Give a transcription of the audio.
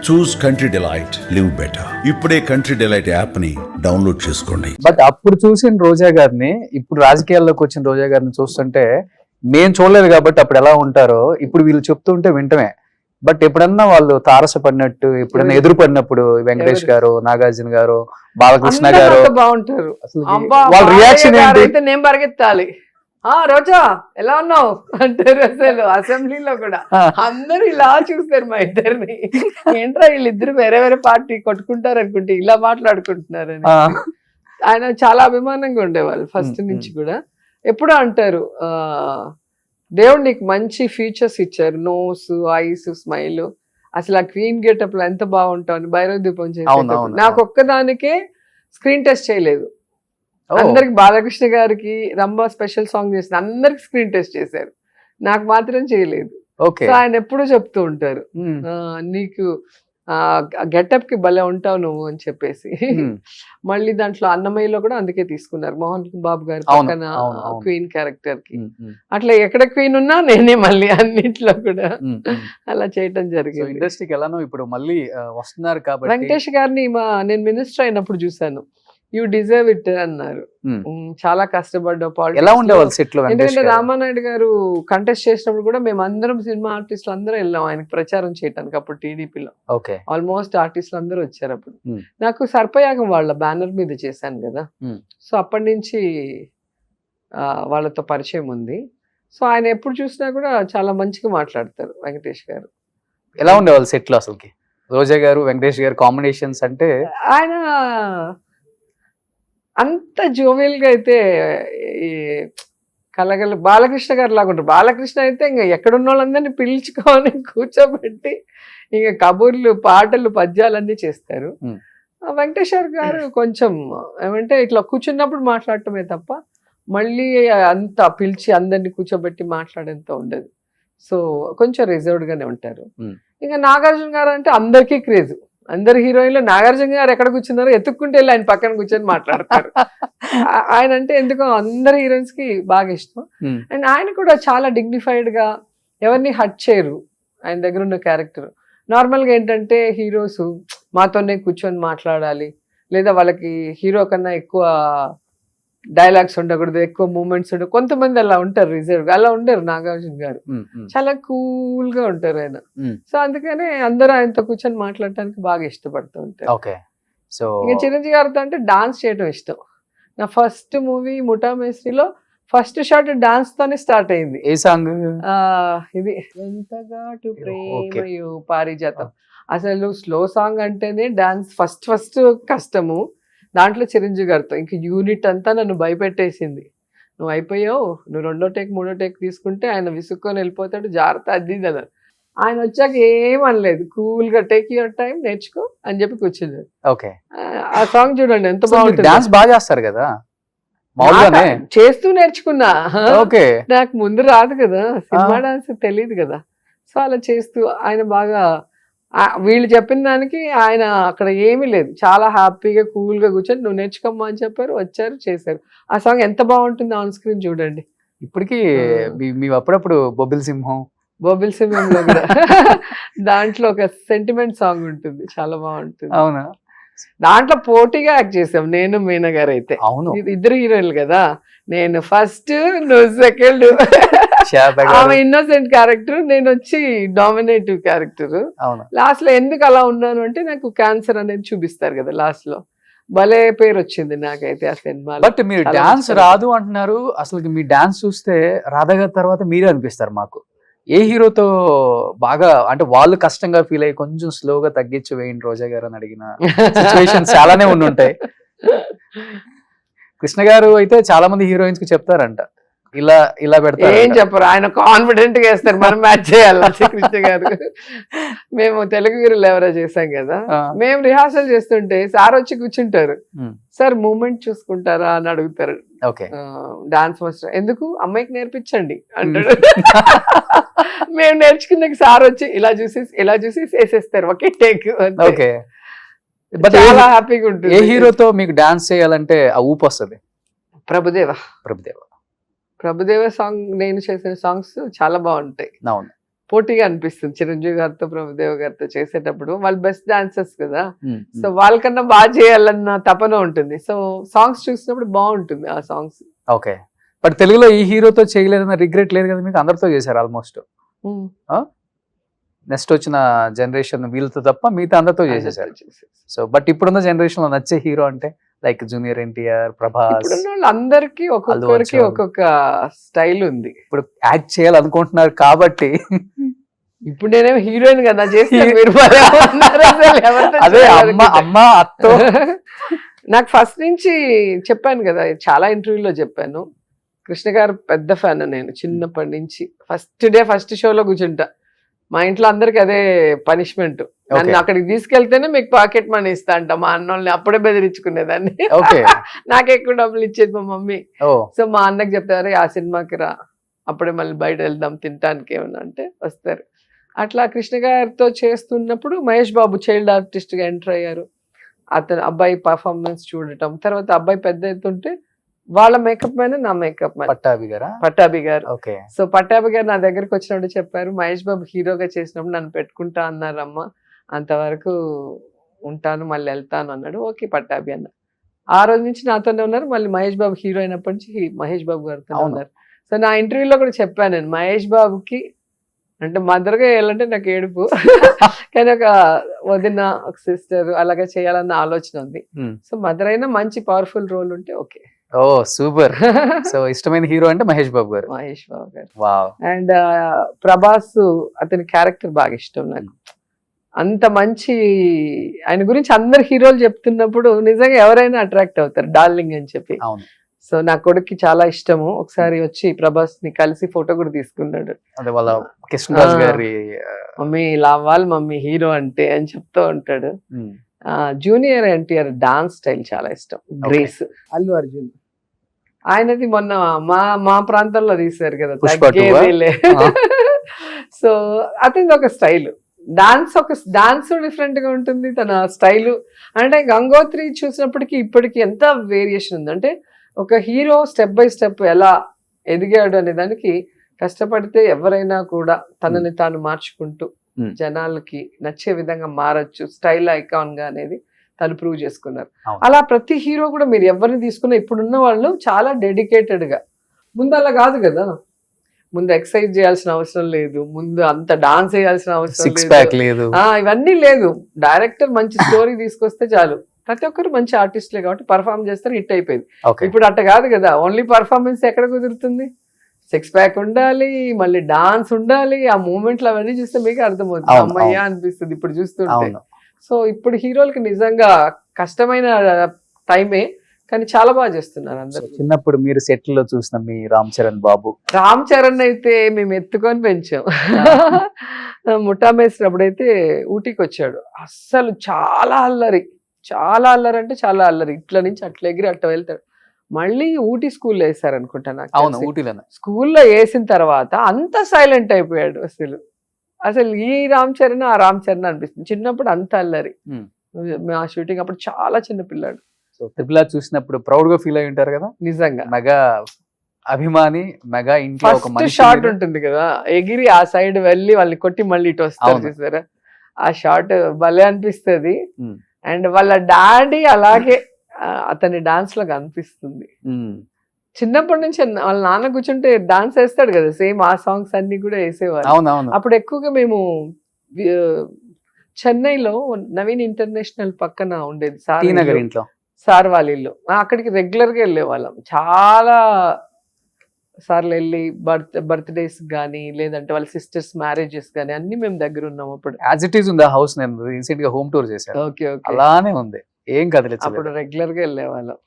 చూస్ country delight, live better. ఇప్పుడే country delight app ని download చేసుకోండి. బట్ అప్పుడు చూసిన రోజా గారిని, ఇప్పుడు రాజకీయాల్లోకి వచ్చిన రోజా గారిని చూస్తుంటే నేను చూడలేదు కాబట్టి అప్పుడు ఎలా ఉంటారో ఇప్పుడు వీళ్ళు చెప్తుంటే వింటమే. బట్ ఎప్పుడన్నా వాళ్ళు తారసపడినట్టు, ఎప్పుడన్నా ఎదురుపడినప్పుడు వెంకటేష్ గారు, నాగార్జున గారు, బాలకృష్ణ గారు బాగుంటారు. అసలు వాళ్ళ రియాక్షన్ ఏంటి? నేను పరిగెత్తాలి, రోజా ఎలా ఉన్నావు అంటారు. అసలు అసెంబ్లీలో కూడా అందరూ ఇలా చూస్తారు మా ఇద్దరిని. ఏంట్రా వీళ్ళిద్దరు వేరే వేరే పార్టీ కొట్టుకుంటారు అనుకుంటే ఇలా మాట్లాడుకుంటున్నారని. ఆయన చాలా అభిమానంగా ఉండేవాళ్ళు ఫస్ట్ నుంచి కూడా. ఎప్పుడూ అంటారు, దేవుడు నీకు మంచి ఫీచర్స్ ఇచ్చారు, నోస్, ఐస్, స్మైల్. అసలు ఆ క్వీన్ గెటప్ లో ఎంత బాగుంటావు. భైరవ దీపం చేసేటప్పుడు నాకు ఒక్కదానికే స్క్రీన్ టెస్ట్ చేయలేదు. అందరికి బాలకృష్ణ గారికి రంభా స్పెషల్ సాంగ్ చేసిన అందరికి స్క్రీన్ టెస్ట్ చేశారు, నాకు మాత్రం చేయలేదు. సో ఆయన ఎప్పుడూ చెప్తూ ఉంటారు, నీకు గెటప్ కి భలే ఉంటావు నువ్వు అని చెప్పేసి. మళ్ళీ దాంట్లో అన్నమయ్యలో కూడా అందుకే తీసుకున్నారు, మోహన్ బాబు గారి పక్కన క్వీన్ క్యారెక్టర్ కి. అట్లా ఎక్కడ క్వీన్ ఉన్నా నేనే మళ్ళీ అన్నిట్లో కూడా అలా చేయటం జరిగింది. ఇండస్ట్రీకి ఎలానో ఇప్పుడు మళ్ళీ వస్తున్నారు కాబట్టి. వెంకటేష్ గారిని నేను మినిస్టర్ అయినప్పుడు చూసాను. యూ డిజర్వ్ ఇట్ అన్నారు. చాలా కష్టపడ్డావు. ఎలా ఉండేవాళ్ళు సెట్ లో? ఎందుకంటే రామానాయుడు గారు కంటెస్ట్ చేసినప్పుడు కూడా మేము అందరం సినిమా ఆర్టిస్టులు అందరూ వెళ్ళాం ఆయనకి ప్రచారం చేయడానికి. అప్పుడు టీడీపీలో ఆల్మోస్ట్ ఆర్టిస్టులు అందరూ వచ్చారు. అప్పుడు నాకు సర్పయాగం వాళ్ళ బ్యానర్ మీద చేశాను కదా, సో అప్పటి నుంచి వాళ్ళతో పరిచయం ఉంది. సో ఆయన ఎప్పుడు చూసినా కూడా చాలా మంచిగా మాట్లాడతారు వెంకటేష్ గారు. ఎలా ఉండేవాళ్ళు సెట్ లో అసలుకి? రోజా గారు, వెంకటేష్ గారు కాంబినేషన్స్ అంటే ఆయన అంత జోవియల్ గా అయితే కలగల బాలకృష్ణ గారు లాగా ఉంటారు. బాలకృష్ణ అయితే ఇంకా ఎక్కడున్న వాళ్ళందరినీ పిలుచుకొని కూర్చోబెట్టి ఇంకా కబుర్లు, పాటలు, పద్యాలన్నీ చేస్తారు. వెంకటేశ్వర్ గారు కొంచెం ఏమంటే ఇట్లా కూర్చున్నప్పుడు మాట్లాడటమే తప్ప మళ్ళీ అంత పిలిచి అందరినీ కూర్చోబెట్టి మాట్లాడేంత ఉండదు. సో కొంచెం రిజర్వ్డ్ గానే ఉంటారు. ఇంకా నాగార్జున గారు అంటే అందరికీ క్రేజ్. అందరు హీరోయిన్లు నాగార్జున గారు ఎక్కడ కూర్చున్నారో ఎత్తుక్కుంటే వెళ్ళి ఆయన పక్కన కూర్చొని మాట్లాడతారు. ఆయన అంటే ఎందుకో అందరు హీరోయిన్స్ కి బాగా ఇష్టం. అండ్ ఆయన కూడా చాలా డిగ్నిఫైడ్ గా ఎవరిని హట్ చేయరు. ఆయన దగ్గర ఉన్న క్యారెక్టర్ నార్మల్ గా ఏంటంటే హీరోస్ మాతోనే కూర్చొని మాట్లాడాలి, లేదా వాళ్ళకి హీరో కన్నా ఎక్కువ డైలాగ్స్ ఉండకూడదు, ఎక్కువ మూమెంట్స్ ఉండవు. కొంతమంది అలా ఉంటారు రిజర్వ్, అలా ఉండరు నాగార్జున గారు. చాలా కూల్ గా ఉంటారు ఆయన. సో అందుకనే అందరూ ఆయనతో కూర్చొని మాట్లాడటానికి బాగా ఇష్టపడుతూ ఉంటారు. ఇంకా చిరంజీవి గారితో అంటే డాన్స్ చేయడం ఇష్టం. నా ఫస్ట్ మూవీ ముఠా మేస్త్రిలో ఫస్ట్ షాట్ డాన్స్ తోనే స్టార్ట్ అయింది. ఏ సాంగ్ ఇది? ఎంతగాటు ప్రేమయు పారిజాతం. అసలు స్లో సాంగ్ అంటేనే డాన్స్ ఫస్ట్ కష్టము. దాంట్లో చిరంజీవి గారితో ఇంక యూనిట్ అంతా నన్ను భయపెట్టేసింది. నువ్వు అయిపోయావు, నువ్వు 2వ టేక్ 3వ టేక్ తీసుకుంటే ఆయన విసుక్కొని వెళ్ళిపోతాడు, జాగ్రత్త అది అన్నారు. ఆయన వచ్చాక ఏమనలేదు, కూల్ గా టేక్ యువర్ టైం, నేర్చుకో అని చెప్పి కూర్చున్నారు. ఆ సాంగ్ చూడండి ఎంత బాగుంటుంది. డాన్స్ బాగా చేస్తారు కదా, చేస్తూ నేర్చుకున్నా. నాకు ముందు రాదు కదా, సినిమా డాన్స్ తెలియదు కదా. సో అలా చేస్తూ ఆయన బాగా, వీళ్ళు చెప్పిన దానికి ఆయన అక్కడ ఏమీ లేదు, చాలా హ్యాపీగా కూల్ గా కూర్చొని నువ్వు నేర్చుకోమ్మా అని చెప్పారు, వచ్చారు, చేశారు. ఆ సాంగ్ ఎంత బాగుంటుంది ఆన్ స్క్రీన్ చూడండి. ఇప్పటికీ మీ అప్పుడప్పుడు బొబ్బిల్ సింహంలో కూడా దాంట్లో ఒక సెంటిమెంట్ సాంగ్ ఉంటుంది, చాలా బాగుంటుంది. అవునా? దాంట్లో పోటీగా యాక్ట్ చేసాం నేను, మీనా గారు. అయితే అవును, ఇద్దరు హీరోయిన్లు కదా, నేను ఫస్ట్, నువ్వు సెకండ్. ఆమె ఇన్నోసెంట్ క్యారెక్టర్, నేను వచ్చి డామినేటివ్ క్యారెక్టర్. లాస్ట్ లో ఎందుకు అలా ఉన్నాను అంటే నాకు క్యాన్సర్ అనేది చూపిస్తారు కదా లాస్ట్ లో. భలే పేరు వచ్చింది నాకైతే ఆ సినిమా. బట్ మీరు డాన్స్ రాదు అంటున్నారు, అసలు మీ డాన్స్ చూస్తే రాధా గారి తర్వాత మీరే అనిపిస్తారు మాకు. ఏ హీరోతో బాగా అంటే వాళ్ళు కష్టంగా ఫీల్ అయ్యి కొంచెం స్లోగా తగ్గించి వేయండి రోజా గారు అని అడిగిన సిచ్యువేషన్స్ చాలానే ఉండుంటాయి. కృష్ణ గారు అయితే చాలా మంది హీరోయిన్స్ కి చెప్తారంట, ఇలా పెడతారు. ఏం చెప్పరు, ఆయన కాన్ఫిడెంట్ గా వేస్తారు, మనం మ్యాచ్ చేయాలి. కృష్ణ గారు మేము తెలుగు వీరులు ఎవరో చేసాం కదా, మేము రిహార్సల్ చేస్తుంటే సార్ వచ్చి కూర్చుంటారు, సార్ మూమెంట్ చూసుకుంటారా అని అడుగుతారు. డాన్స్ మాస్టర్ ఎందుకు, అమ్మాయికి నేర్పించండి అంటాడు. మేము నేర్చుకున్నాక సార్ వచ్చి ఇలా చూసి వేసేస్తారు, ఒకే టేక్. చాలా హ్యాపీగా ఉంటుంది. ఏ హీరోతో మీకు డాన్స్ చేయాలంటే ఆ ఊపు వస్తుంది? ప్రభుదేవ సాంగ్ నేను చేసిన సాంగ్స్ చాలా బాగుంటాయి. పోటీగా అనిపిస్తుంది. చిరంజీవి గారితో ప్రభుదేవ గారితో చేసేటప్పుడు వాళ్ళు బెస్ట్ డాన్సర్స్ కదా, సో వాళ్ళకన్నా బాగా చేయాలన్న తపన ఉంటుంది. సో సాంగ్స్ చూసినప్పుడు బాగుంటుంది ఆ సాంగ్స్. ఓకే, బట్ తెలుగులో ఈ హీరోతో చేయలేదన్న రిగ్రెట్ లేదు కదా మీకు? అందరితో చేశారు ఆల్మోస్ట్. నెక్స్ట్ వచ్చిన జనరేషన్ వీళ్ళతో తప్ప మిగతా అందరితో చేసేసారు. సో బట్ ఇప్పుడున్న జనరేషన్ లో నచ్చే హీరో అంటే లైక్ జూనియర్ ఎన్టీఆర్, ప్రభాస్, ఇప్పుడున్న వాళ్ళందరికీ ఒక్కొక్కరికి ఒక్కొక్క స్టైల్ ఉంది. ఇప్పుడు యాక్ట్ చేయాలనుకుంటున్నారు కాబట్టి ఇప్పుడు నేనేమో హీరోయిన్ కదా చేస్తాను, మీరు భలే ఉన్నారు అసలు, ఎవరితో అదే చేయాలనుకుంటే. అమ్మ అత్తో నాకు ఫస్ట్ నుంచి చెప్పాను కదా, చాలా ఇంటర్వ్యూలో చెప్పాను, కృష్ణ గారు పెద్ద ఫ్యాన్ నేను చిన్నప్పటి నుంచి. ఫస్ట్ షోలో కూర్చుంటా, మా ఇంట్లో అందరికి అదే పనిష్మెంట్, నన్ను అక్కడికి తీసుకెళ్తేనే మీకు పాకెట్ మనీ ఇస్తా అంట. మా అన్నోళ్ళని అప్పుడే బెదిరించుకునేదాన్ని, నాకే ఎక్కువ డబ్బులు ఇచ్చేది మా మమ్మీ. సో మా అన్నకి చెప్తారు ఆ సినిమాకి రా, అప్పుడే మళ్ళీ బయట వెళ్దాం తినటానికి ఏమన్నా అంటే వస్తారు. అట్లా కృష్ణ గారితో చేస్తున్నప్పుడు మహేష్ బాబు చైల్డ్ ఆర్టిస్ట్ గా ఎంటర్ అయ్యారు. అతను అబ్బాయి పర్ఫార్మెన్స్ చూడటం, తర్వాత అబ్బాయి పెద్ద ఎత్తుంటే వాళ్ళ మేకప్ మ్యాన్ నా మేకప్ మ్యాన్ పట్టాభి గారు. సో పట్టాభి గారు నా దగ్గరికి వచ్చినప్పుడు చెప్పారు, మహేష్ బాబు హీరోగా చేసినప్పుడు నన్ను పెట్టుకుంటా అన్నారమ్మా, అంతవరకు ఉంటాను మళ్ళీ వెళ్తాను అన్నాడు. ఓకే పట్టాభి అన్న. ఆ రోజు నుంచి నాతోనే ఉన్నారు. మళ్ళీ మహేష్ బాబు హీరో అయినప్పటి నుంచి మహేష్ బాబు గారితో ఉన్నారు. సో నా ఇంటర్వ్యూలో కూడా చెప్పాను నేను, మహేష్ బాబుకి అంటే మదర్గా వేయాలంటే నాకు ఏడుపు, కానీ ఒక వదిన ఒక సిస్టర్ అలాగే చేయాలన్న ఆలోచన ఉంది. సో మదర్ అయినా మంచి పవర్ఫుల్ రోల్ ఉంటే ఓకే. ఓ సూపర్. సో ఇష్టమైన హీరో అంటే మహేష్ బాబు గారు. వావ్. అండ్ ప్రభాస్, అతని క్యారెక్టర్ బాగా ఇష్టం నాకు. అంత మంచి, ఆయన గురించి అందరు హీరోలు చెప్తున్నప్పుడు నిజంగా ఎవరైనా అట్రాక్ట్ అవుతారు, డార్లింగ్ అని చెప్పి. సో నా కొడుక్కి చాలా ఇష్టము. ఒకసారి వచ్చి ప్రభాస్ ని కలిసి ఫోటో కూడా తీసుకున్నాడు. మమ్మీ ఇలా అవ్వాలి మమ్మీ హీరో అంటే అని చెప్తూ ఉంటాడు. జూనియర్ ఎన్టీఆర్ డాన్స్ స్టైల్ చాలా ఇష్టం. గ్రేస్. అల్లు అర్జున్ ఆయనది మొన్న మా ప్రాంతంలో తీశారు కదా తగ్గేదేలే. సో అతనిది ఒక స్టైల్, డాన్స్ డిఫరెంట్ గా ఉంటుంది తన స్టైల్. అంటే గంగోత్రి చూసినప్పటికీ ఇప్పటికి ఎంత వేరియేషన్ ఉంది అంటే, ఒక హీరో స్టెప్ బై స్టెప్ ఎలా ఎదిగాడు అనే దానికి కష్టపడితే ఎవరైనా కూడా తనని తాను మార్చుకుంటూ జనాలకి నచ్చే విధంగా మారచ్చు, స్టైల్ ఐకాన్ గా అనేది తను ప్రూవ్ చేసుకున్నారు. అలా ప్రతి హీరో కూడా మీరు ఎవరిని తీసుకున్నా ఇప్పుడున్న వాళ్ళు చాలా డెడికేటెడ్ గా, ముందు అలా కాదు కదా, ముందు ఎక్సర్సైజ్ చేయాల్సిన అవసరం లేదు, ముందు అంత డాన్స్ చేయాల్సిన అవసరం లేదు, ఇవన్నీ లేదు. డైరెక్టర్ మంచి స్టోరీ తీసుకొస్తే చాలు, ప్రతి ఒక్కరు మంచి ఆర్టిస్టులే కాబట్టి పర్ఫార్మ్ చేస్తారు, హిట్ అయిపోయింది. ఇప్పుడు అట్ట కాదు కదా, ఓన్లీ పర్ఫార్మెన్స్ ఎక్కడ కుదురుతుంది, 6 ప్యాక్ ఉండాలి, మళ్ళీ డాన్స్ ఉండాలి, ఆ మూమెంట్లు అవన్నీ చూస్తే మీకు అర్థమవుతుంది, అమ్మయ్యా అనిపిస్తుంది ఇప్పుడు చూస్తుంటే. సో ఇప్పుడు హీరోలకి నిజంగా కష్టమైన టైమే, కానీ చాలా బాగా చేస్తున్నారు అందరూ. చిన్నప్పుడు మీరు సెట్ లో చూసిన మీ రామ్ చరణ్ అయితే మేము ఎత్తుకొని పెంచాం. ముఠా మేసినప్పుడైతే ఊటీకి వచ్చాడు, అస్సలు చాలా అల్లరి అంటే చాలా అల్లరి, ఇట్ల నుంచి అట్లా ఎగిరి అట్ట వెళ్తాడు. మళ్ళీ ఊటీ స్కూల్లో వేసారు అనుకుంటా నాకు. స్కూల్లో వేసిన తర్వాత అంత సైలెంట్ అయిపోయాడు. అసలు ఈ రామ్ చరణ్ ఆ రామ్ చరణ్ అనిపిస్తుంది. చిన్నప్పుడు అంత అల్లరి, ఆ షూటింగ్ అప్పుడు చాలా చిన్న పిల్లాడు. సో ట్రిపుల్ ఆర్ చూసినప్పుడు ప్రౌడ్ గా ఫీల్ అయి ఉంటారు కదా నిజంగా. మెగా అభిమాని, మెగా ఇంట్లో ఒక మంచి షాట్ ఉంటుంది కదా, ఎగిరి ఆ సైడ్ వెళ్ళి వాళ్ళని కొట్టి మళ్ళీ ఇటు వస్తారు చూసారా, ఆ షాట్ భలే అనిపిస్తుంది. అండ్ వాళ్ళ డాడీ అలాగే అతని డాన్స్ లో కనిపిస్తుంది. చిన్నప్పటి నుంచి వాళ్ళ నాన్న కూర్చుంటే డాన్స్ వేస్తాడు కదా, సేమ్ ఆ సాంగ్స్ అన్ని కూడా వేసేవారు. అప్పుడు ఎక్కువగా మేము చెన్నైలో నవీన్ ఇంటర్నేషనల్ పక్కన ఉండేది సార్ వాళ్ళ ఇల్లు, అక్కడికి రెగ్యులర్ గా వెళ్ళే వాళ్ళం. చాలా సార్లు వెళ్ళి బర్త్డేస్ కానీ లేదంటే వాళ్ళ సిస్టర్స్ మ్యారేజెస్ కానీ అన్ని మేము దగ్గర ఉన్నాం. అప్పుడు యాజ్ ఇట్ ఈస్ ఉంది ఆ హౌస్, నేను రీసెంట్ గా హోమ్ టూర్ చేశాను. ఓకే అలానే ఉంది, ఏం కదలేదు. అప్పుడు రెగ్యులర్ గా వెళ్ళే వాళ్ళం.